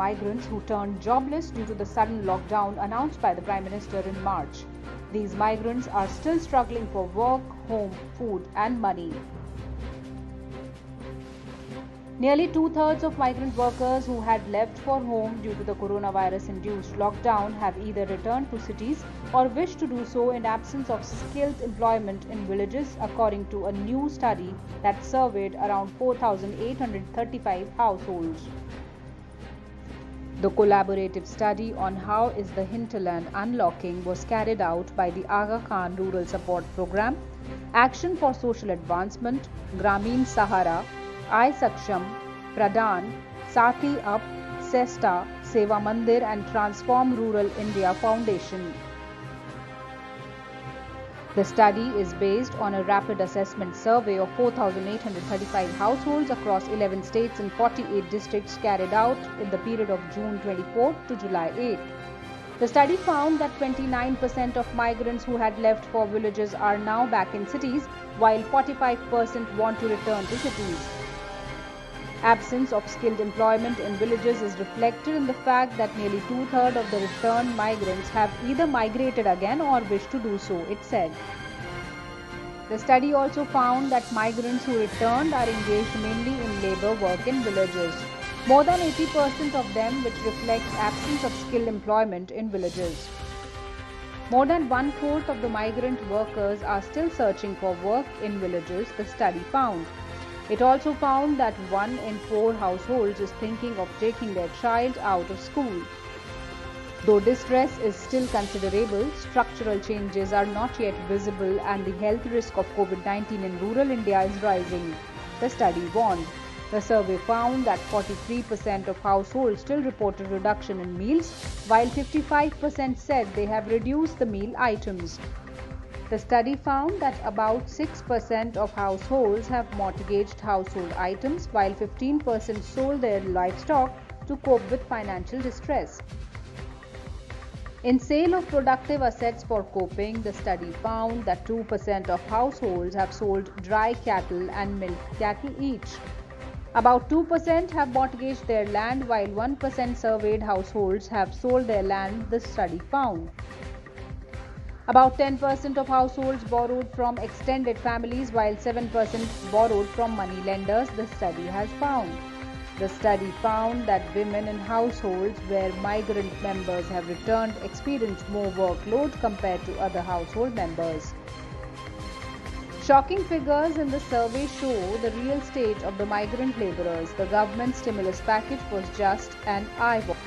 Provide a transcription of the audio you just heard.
migrants who turned jobless due to the sudden lockdown announced by the Prime Minister in March. These migrants are still struggling for work, home, food and money. Nearly two-thirds of migrant workers who had left for home due to the coronavirus-induced lockdown have either returned to cities or wish to do so in absence of skilled employment in villages, according to a new study that surveyed around 4,835 households. The collaborative study on how is the hinterland unlocking was carried out by the Aga Khan Rural Support Program, Action for Social Advancement, Grameen Sahara, i-Saksham, PRADAN, SAATHI-UP, SeSTA, Seva Mandir and Transform Rural India Foundation. The study is based on a rapid assessment survey of 4,835 households across 11 states and 48 districts carried out in the period of June 24 to July 8. The study found that 29% of migrants who had left for villages are now back in cities, while 45% want to return to cities. Absence of skilled employment in villages is reflected in the fact that nearly two-thirds of the returned migrants have either migrated again or wish to do so, it said. The study also found that migrants who returned are engaged mainly in labor work in villages, more than 80% of them, which reflects absence of skilled employment in villages. More than one-fourth of the migrant workers are still searching for work in villages, the study found. It also found that 1 in 4 households is thinking of taking their child out of school. Though distress is still considerable, structural changes are not yet visible and the health risk of COVID-19 in rural India is rising, the study warned. The survey found that 43% of households still reported reduction in meals, while 55% said they have reduced the meal items. The study found that about 6% of households have mortgaged household items, while 15% sold their livestock to cope with financial distress. In sale of productive assets for coping, the study found that 2% of households have sold dry cattle and milk cattle each. About 2% have mortgaged their land, while 1% surveyed households have sold their land, the study found. About 10% of households borrowed from extended families, while 7% borrowed from money lenders, the study has found. The study found that women in households where migrant members have returned experience more workload compared to other household members. Shocking figures in the survey show the real state of the migrant laborers. The government stimulus package was just an eye-wash.